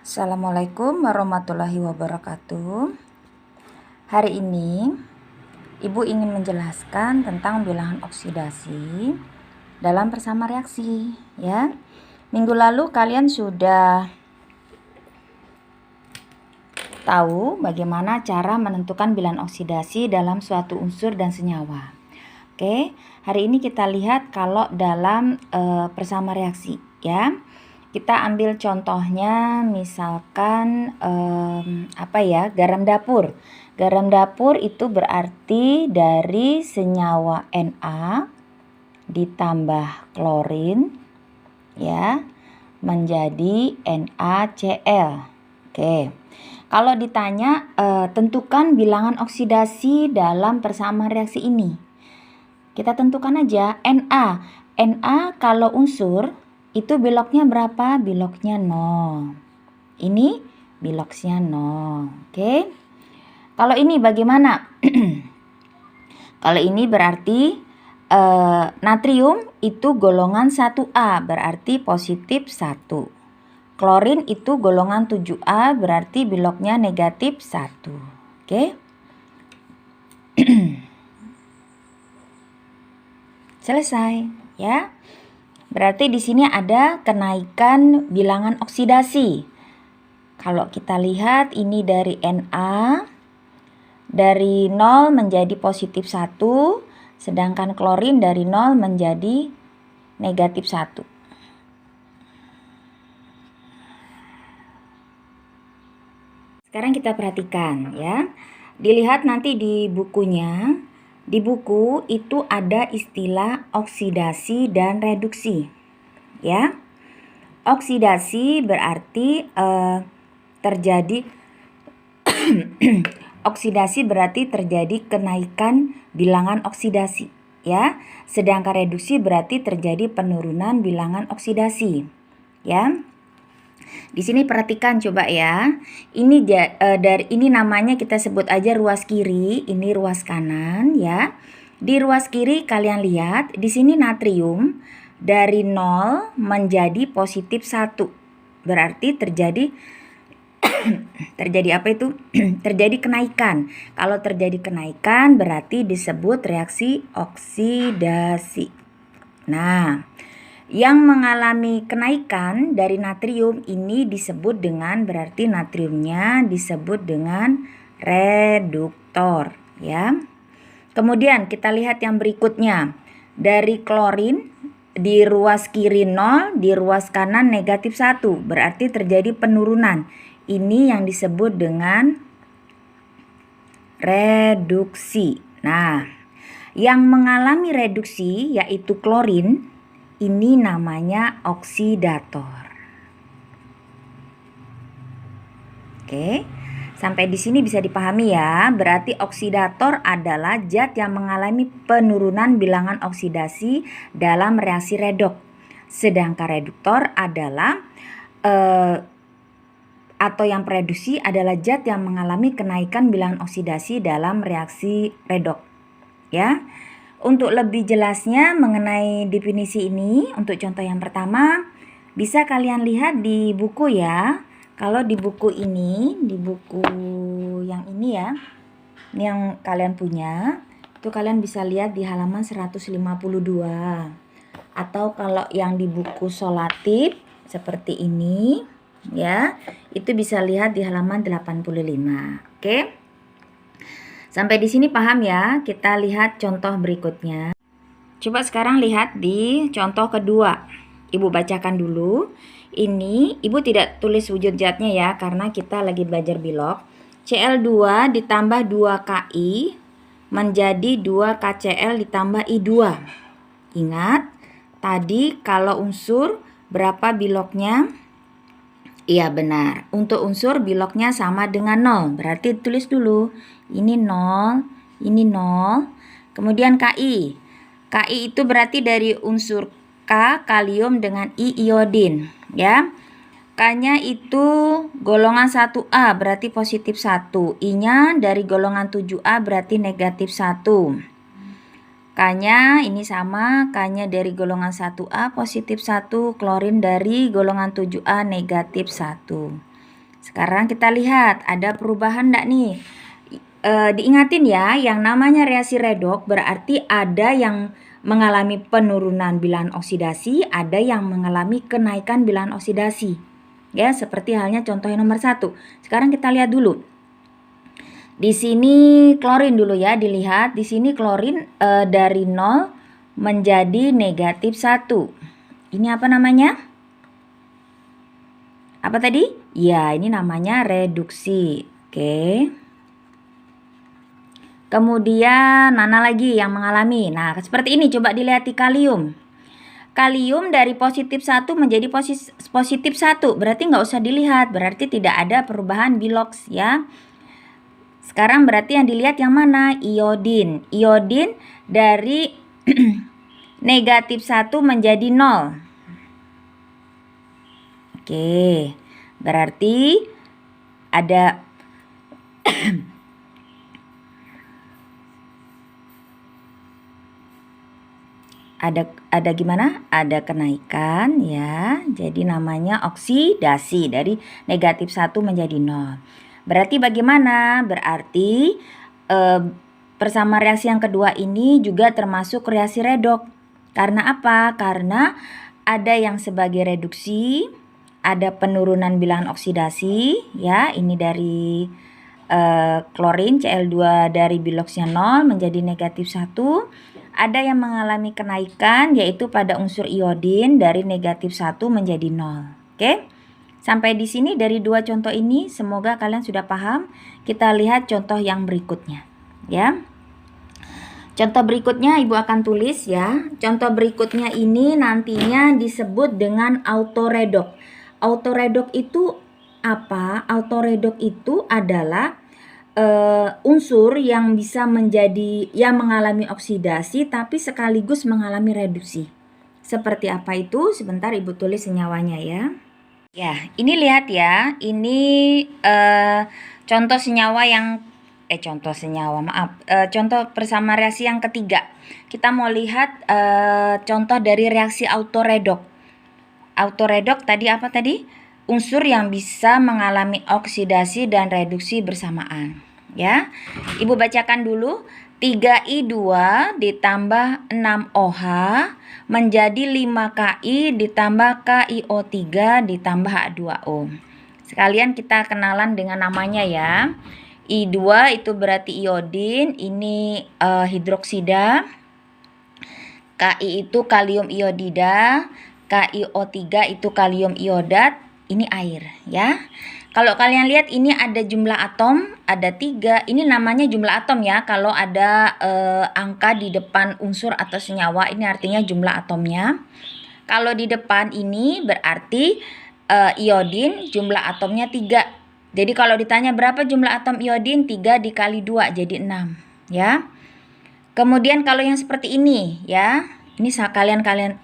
Assalamualaikum warahmatullahi wabarakatuh. Hari ini Ibu ingin menjelaskan tentang bilangan oksidasi dalam persama reaksi, ya. Minggu lalu kalian sudah tahu bagaimana cara menentukan bilangan oksidasi dalam suatu unsur dan senyawa. Oke, hari ini kita lihat kalau dalam persama reaksi, ya. Kita ambil contohnya misalkan garam dapur. Garam dapur itu berarti dari senyawa Na ditambah klorin, ya, menjadi NaCl. Oke. Kalau ditanya tentukan bilangan oksidasi dalam persamaan reaksi ini. Kita tentukan aja Na. Na kalau unsur itu beloknya berapa? Beloknya 0. Ini beloknya 0. Oke. Kalau ini bagaimana? Kalau ini berarti natrium itu golongan 1A, berarti positif 1. Klorin itu golongan 7A, berarti beloknya negatif 1. Oke. Selesai, ya. Berarti di sini ada kenaikan bilangan oksidasi. Kalau kita lihat ini dari Na dari 0 menjadi positif 1, sedangkan klorin dari 0 menjadi negatif 1. Sekarang kita perhatikan, ya. Dilihat nanti di bukunya. Di buku itu ada istilah oksidasi dan reduksi, ya. Oksidasi berarti terjadi oksidasi berarti terjadi kenaikan bilangan oksidasi, ya. Sedangkan reduksi berarti terjadi penurunan bilangan oksidasi, ya. Di sini perhatikan coba ya. Ini dari ini namanya kita sebut aja ruas kiri, ini ruas kanan, ya. Di ruas kiri kalian lihat di sini natrium dari 0 menjadi positif 1. Berarti terjadi apa itu? Terjadi kenaikan. Kalau terjadi kenaikan berarti disebut reaksi oksidasi. Nah, yang mengalami kenaikan dari natrium ini disebut dengan, berarti natriumnya disebut dengan reduktor, ya. Kemudian kita lihat yang berikutnya. Dari klorin di ruas kiri 0, di ruas kanan negatif 1, berarti terjadi penurunan. Ini yang disebut dengan reduksi. Nah, yang mengalami reduksi yaitu klorin, ini namanya oksidator. Oke, sampai di sini bisa dipahami ya. Berarti oksidator adalah zat yang mengalami penurunan bilangan oksidasi dalam reaksi redoks. Sedangkan reduktor adalah atau yang pereduksi adalah zat yang mengalami kenaikan bilangan oksidasi dalam reaksi redoks, ya. Untuk lebih jelasnya mengenai definisi ini, untuk contoh yang pertama bisa kalian lihat di buku ya. Kalau di buku ini, di buku yang ini ya, ini yang kalian punya, itu kalian bisa lihat di halaman 152. Atau kalau yang di buku solatif seperti ini, ya, itu bisa lihat di halaman 85. Oke. Sampai di sini paham ya? Kita lihat contoh berikutnya. Coba sekarang lihat di contoh kedua. Ibu bacakan dulu. Ini Ibu tidak tulis wujud zatnya ya, karena kita lagi belajar bilok. Cl2 ditambah 2Ki menjadi 2KCl ditambah I2. Ingat, tadi kalau unsur berapa biloknya? Iya benar, untuk unsur biloknya sama dengan 0, berarti tulis dulu. Ini 0, ini 0, kemudian Ki. Ki itu berarti dari unsur K, kalium dengan I, iodin, ya. K-nya itu golongan 1A, berarti positif 1. I-nya dari golongan 7A, berarti negatif 1. K-nya ini sama, K-nya dari golongan 1A positif 1, klorin dari golongan 7A negatif 1. Sekarang kita lihat ada perubahan enggak nih? Diingatin ya, yang namanya reaksi redoks berarti ada yang mengalami penurunan bilangan oksidasi, ada yang mengalami kenaikan bilangan oksidasi. Ya, seperti halnya contoh yang nomor 1. Sekarang kita lihat dulu. Di sini klorin dulu ya, dilihat. Di sini klorin dari 0 menjadi negatif 1. Ini apa namanya? Apa tadi? Ya, ini namanya reduksi. Oke. Kemudian mana lagi yang mengalami? Nah, seperti ini coba dilihat di kalium. Kalium dari positif 1 menjadi positif 1. Berarti nggak usah dilihat. Berarti tidak ada perubahan biloks ya. Sekarang berarti yang dilihat yang mana? Iodin. Iodin dari negatif 1 menjadi 0. Oke, berarti ada ada gimana? Ada kenaikan ya. Jadi namanya oksidasi dari negatif 1 menjadi 0. Berarti bagaimana? Berarti persamaan reaksi yang kedua ini juga termasuk reaksi redoks. Karena apa? Karena ada yang sebagai reduksi, ada penurunan bilangan oksidasi ya, ini dari klorin Cl2 dari biloksnya 0 menjadi negatif 1. Ada yang mengalami kenaikan yaitu pada unsur iodin dari negatif 1 menjadi 0. Oke? Sampai di sini dari dua contoh ini semoga kalian sudah paham. Kita lihat contoh yang berikutnya ya. Contoh berikutnya Ibu akan tulis ya. Contoh berikutnya ini nantinya disebut dengan autoredoks. Autoredoks itu apa? Autoredoks itu adalah unsur yang bisa mengalami oksidasi tapi sekaligus mengalami reduksi. Seperti apa itu? Sebentar Ibu tulis senyawanya ya. Ya, ini lihat ya. Ini contoh senyawa yang contoh persamaan reaksi yang ketiga. Kita mau lihat contoh dari reaksi autoredoks. Autoredoks tadi apa tadi? Unsur yang bisa mengalami oksidasi dan reduksi bersamaan. Ya, Ibu bacakan dulu. 3I2 ditambah 6OH menjadi 5KI ditambah KiO3 ditambah H2O. Sekalian kita kenalan dengan namanya ya. I2 itu berarti iodin, ini hidroksida. Ki itu kalium iodida, KiO3 itu kalium iodat, ini air ya. Kalau kalian lihat ini ada jumlah atom, ada 3. Ini namanya jumlah atom ya. Kalau ada angka di depan unsur atau senyawa, ini artinya jumlah atomnya. Kalau di depan ini berarti iodin jumlah atomnya 3. Jadi kalau ditanya berapa jumlah atom iodin, 3 dikali 2 jadi 6 ya. Kemudian kalau yang seperti ini ya, ini sekalian kalian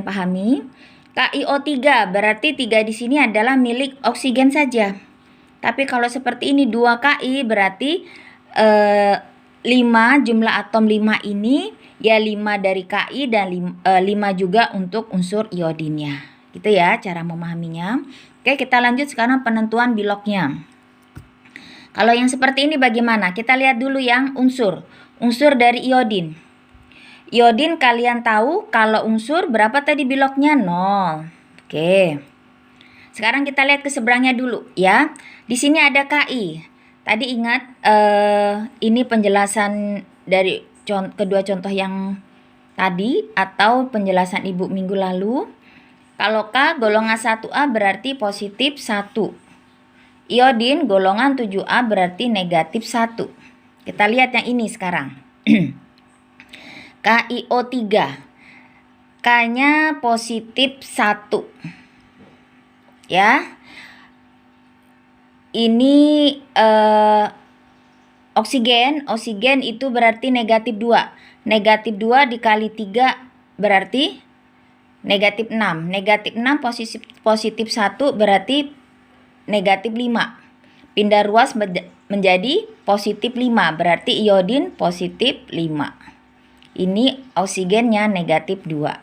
pahami. KiO3 berarti 3 di sini adalah milik oksigen saja. Tapi kalau seperti ini 2Ki berarti 5 jumlah atom 5 ini ya 5 dari Ki dan 5 juga untuk unsur iodinnya. Gitu ya cara memahaminya. Oke, kita lanjut sekarang penentuan biloknya. Kalau yang seperti ini bagaimana? Kita lihat dulu yang unsur. Unsur dari iodin. Iodin kalian tahu kalau unsur berapa tadi biloknya? 0. Oke. Sekarang kita lihat ke seberangnya dulu ya. Di sini ada Ki. Tadi ingat ini penjelasan dari kedua contoh yang tadi atau penjelasan Ibu minggu lalu. Kalau K golongan 1A berarti positif 1. Iodin golongan 7A berarti negatif 1. Kita lihat yang ini sekarang. KiO3. K-nya positif 1. Ya. Ini oksigen itu berarti negatif 2. Negatif 2 dikali 3 berarti negatif 6. Negatif 6 positif 1 berarti negatif 5. Pindah ruas menjadi positif 5. Berarti iodin positif 5. Ini oksigennya negatif 2.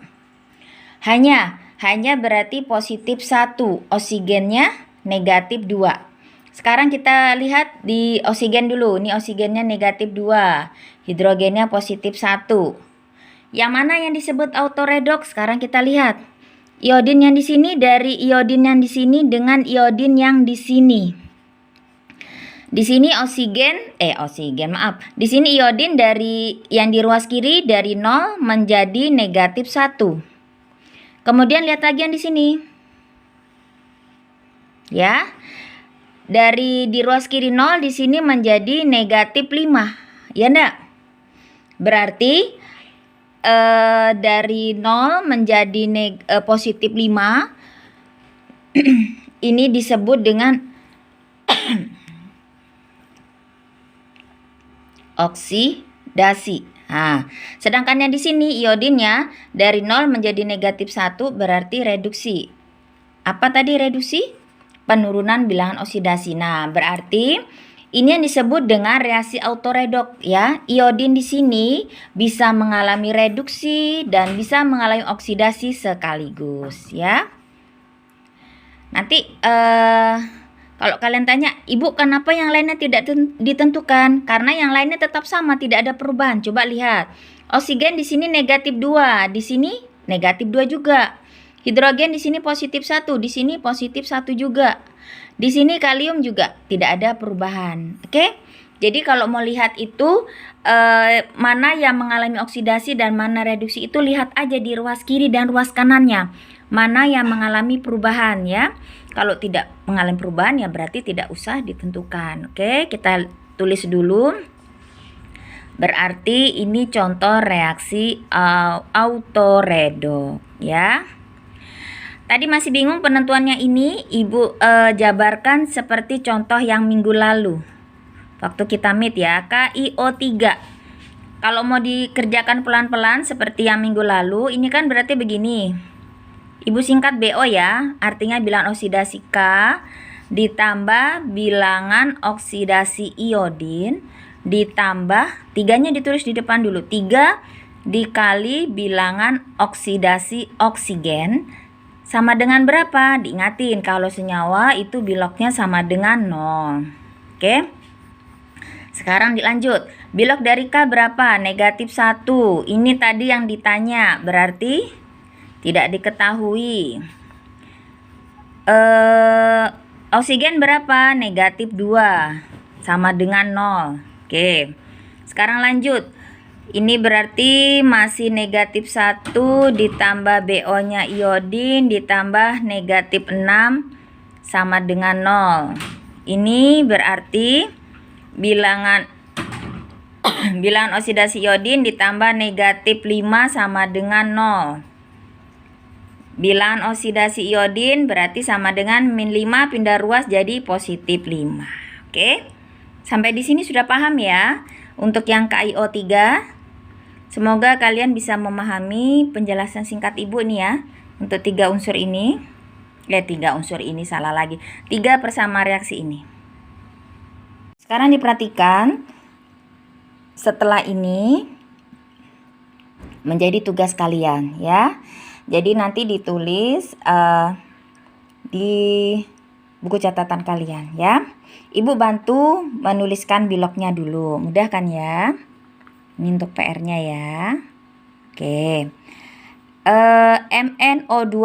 Hanya hanya berarti positif 1, oksigennya negatif 2. Sekarang kita lihat di oksigen dulu. Ini oksigennya negatif 2, hidrogennya positif 1. Yang mana yang disebut autoredox? Sekarang kita lihat. Iodin yang di sini dari iodin yang di sini dengan iodin yang di sini. Di sini Di sini iodin dari yang di ruas kiri dari 0 menjadi negatif 1. Kemudian lihat lagi yang di sini. Ya. Dari di ruas kiri 0 di sini menjadi negatif 5. Ya enggak? Berarti dari 0 menjadi positif 5 ini disebut dengan oksidasi. Nah, sedangkan yang di sini iodinnya dari 0 menjadi negatif 1 berarti reduksi. Apa tadi reduksi? Penurunan bilangan oksidasi. Nah, berarti ini yang disebut dengan reaksi autoredoks ya. Iodin di sini bisa mengalami reduksi dan bisa mengalami oksidasi sekaligus ya. Nanti kalau kalian tanya, Ibu kenapa yang lainnya tidak ditentukan? Karena yang lainnya tetap sama, tidak ada perubahan. Coba lihat. Oksigen di sini negatif 2, di sini negatif 2 juga. Hidrogen di sini positif 1, di sini positif 1 juga. Di sini kalium juga tidak ada perubahan. Oke? Jadi kalau mau lihat itu mana yang mengalami oksidasi dan mana reduksi itu lihat aja di ruas kiri dan ruas kanannya. Mana yang mengalami perubahan ya. Kalau tidak mengalami perubahan ya berarti tidak usah ditentukan. Oke, kita tulis dulu. Berarti ini contoh reaksi autoredoks ya. Tadi masih bingung penentuannya ini, Ibu jabarkan seperti contoh yang minggu lalu. Waktu kita meet ya, KiO3. Kalau mau dikerjakan pelan-pelan seperti yang minggu lalu, ini kan berarti begini. Ibu singkat BO ya, artinya bilangan oksidasi K ditambah bilangan oksidasi iodin ditambah, 3-nya ditulis di depan dulu, 3 dikali bilangan oksidasi oksigen sama dengan berapa? Diingatin kalau senyawa itu biloknya sama dengan 0. Oke. Sekarang dilanjut. Bilok dari K berapa? Negatif 1. Ini tadi yang ditanya, berarti tidak diketahui. Oksigen berapa? Negatif 2. Sama dengan 0. Oke. Sekarang lanjut. Ini berarti masih negatif 1 ditambah BO-nya iodin ditambah negatif 6 sama dengan 0. Ini berarti bilangan oksidasi iodin ditambah negatif 5 sama dengan 0. Bilangan oksidasi iodin berarti sama dengan min 5 pindah ruas jadi positif 5. Oke. Sampai di sini sudah paham ya untuk yang KiO3. Semoga kalian bisa memahami penjelasan singkat Ibu nih ya untuk 3 unsur ini. 3 unsur ini salah lagi. 3 persamaan reaksi ini. Sekarang diperhatikan setelah ini menjadi tugas kalian ya. Jadi nanti ditulis di buku catatan kalian ya. Ibu bantu menuliskan biloknya dulu. Mudah kan ya? Ini untuk PR-nya ya. Oke. MnO2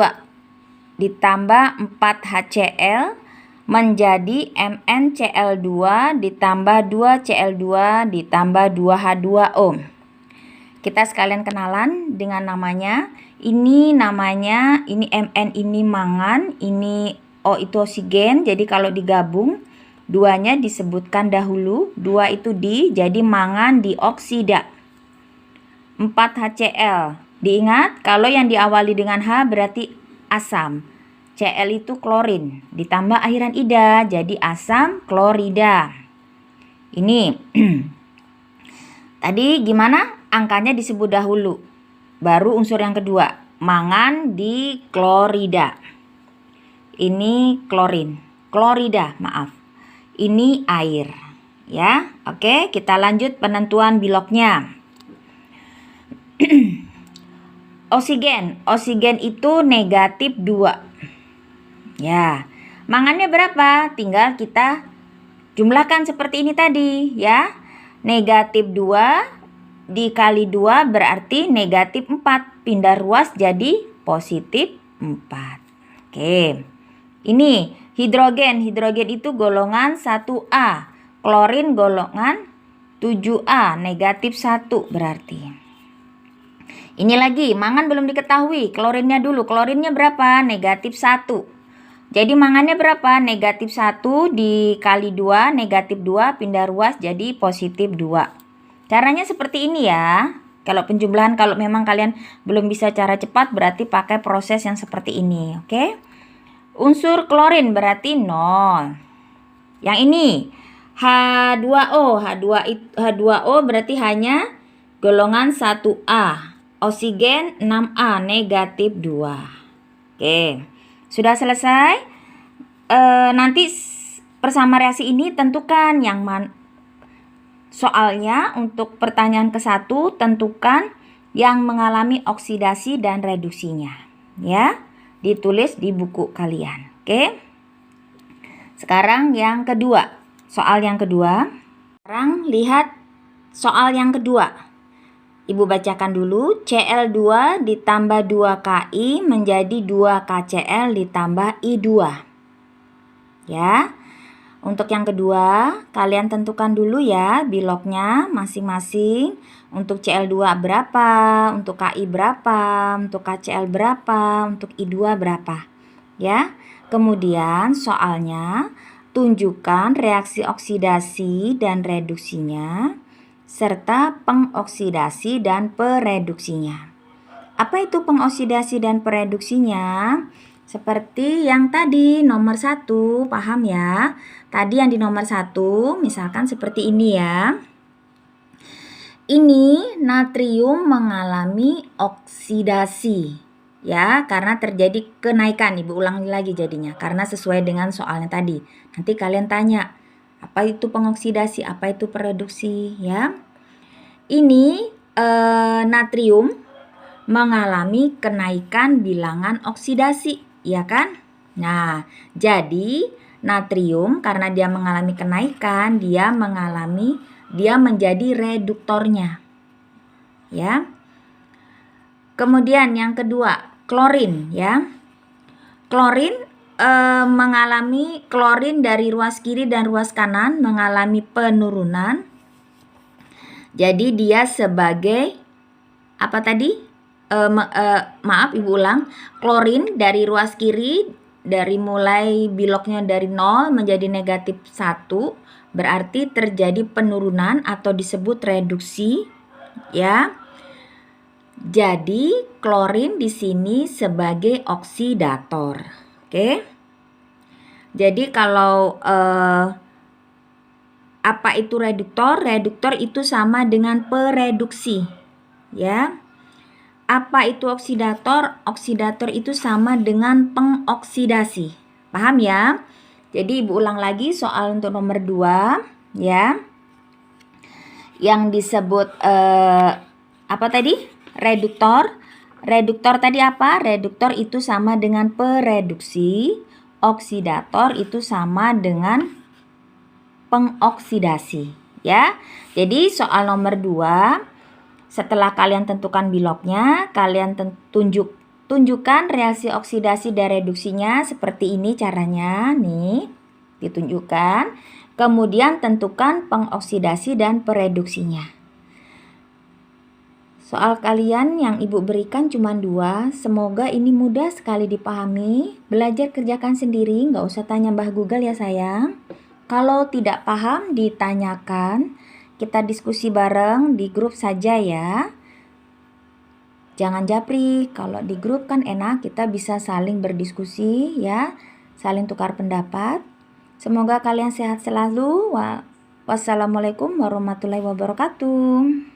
ditambah 4HCl menjadi MnCl2 ditambah 2Cl2 ditambah 2H2O. Kita sekalian kenalan dengan namanya. Ini namanya, ini Mn ini mangan, ini O itu oksigen. Jadi kalau digabung, duanya disebutkan dahulu, 2 itu jadi mangan dioksida. 4HCl. Diingat, kalau yang diawali dengan H berarti asam. Cl itu klorin, ditambah akhiran ida, jadi asam klorida. Ini. Tadi gimana? Angkanya disebut dahulu. Baru unsur yang kedua, mangan di klorida. Ini klorin, klorida, maaf. Ini air. Ya, oke, kita lanjut penentuan biloknya. Oksigen. Oksigen itu negatif 2. Ya. Mangannya berapa? Tinggal kita jumlahkan seperti ini tadi ya. Negatif 2 dikali 2 berarti negatif 4. Pindah ruas jadi positif 4. Oke. Ini hidrogen. Hidrogen itu golongan 1A. Klorin golongan 7A. Negatif 1 berarti. Ini lagi, mangan belum diketahui. Klorinnya dulu. Klorinnya berapa? Negatif 1. Jadi mangannya berapa? Negatif 1 dikali 2. Negatif 2 pindah ruas jadi positif 2. Caranya seperti ini ya. Kalau penjumlahan, kalau memang kalian belum bisa cara cepat, berarti pakai proses yang seperti ini. Oke? Unsur klorin berarti 0. Yang ini H2O. H2O berarti hanya golongan 1A. Oksigen 6A negatif 2. Oke, sudah selesai. Nanti persama reaksi ini tentukan yang soalnya untuk pertanyaan ke-1 tentukan yang mengalami oksidasi dan reduksinya. Ya, ditulis di buku kalian. Oke. Sekarang yang kedua. Soal yang kedua. Sekarang lihat soal yang kedua. Ibu bacakan dulu, Cl2 ditambah 2Ki menjadi 2KCl ditambah I2. Ya, untuk yang kedua, kalian tentukan dulu ya biloknya masing-masing. Untuk Cl2 berapa, untuk Ki berapa, untuk KCl berapa, untuk I2 berapa. Ya, kemudian soalnya tunjukkan reaksi oksidasi dan reduksinya serta pengoksidasi dan pereduksinya. Apa itu pengoksidasi dan pereduksinya? Seperti yang tadi nomor 1, paham ya? Tadi yang di nomor 1, misalkan seperti ini ya. Ini natrium mengalami oksidasi. Ya, karena terjadi kenaikan. Ibu ulangi lagi jadinya. Karena sesuai dengan soalnya tadi. Nanti kalian tanya, apa itu pengoksidasi, apa itu pereduksi ya? Ini natrium mengalami kenaikan bilangan oksidasi, ya kan? Nah, jadi natrium karena dia mengalami kenaikan, dia menjadi reduktornya. Ya. Kemudian yang kedua, klorin ya. Klorin mengalami klorin dari ruas kiri dan ruas kanan mengalami penurunan. Jadi dia sebagai apa tadi? Maaf ibu ulang. Klorin dari ruas kiri dari mulai biloknya dari 0 menjadi negatif 1 berarti terjadi penurunan atau disebut reduksi ya. Jadi klorin di sini sebagai oksidator. Oke. Jadi kalau apa itu reduktor? Reduktor itu sama dengan pereduksi. Ya. Apa itu oksidator? Oksidator itu sama dengan pengoksidasi. Paham ya? Jadi ibu ulang lagi soal untuk nomor 2 ya. Yang disebut apa tadi? Reduktor. Reduktor tadi apa? Reduktor itu sama dengan pereduksi. Oksidator itu sama dengan pengoksidasi ya. Jadi soal nomor 2, setelah kalian tentukan biloknya, kalian tunjukkan reaksi oksidasi dan reduksinya seperti ini caranya nih. Ditunjukkan. Kemudian tentukan pengoksidasi dan pereduksinya. Soal kalian yang ibu berikan cuma 2, semoga ini mudah sekali dipahami. Belajar kerjakan sendiri, nggak usah tanya Mbah Google ya sayang. Kalau tidak paham ditanyakan, kita diskusi bareng di grup saja ya. Jangan japri, kalau di grup kan enak, kita bisa saling berdiskusi ya, saling tukar pendapat. Semoga kalian sehat selalu. Wassalamualaikum warahmatullahi wabarakatuh.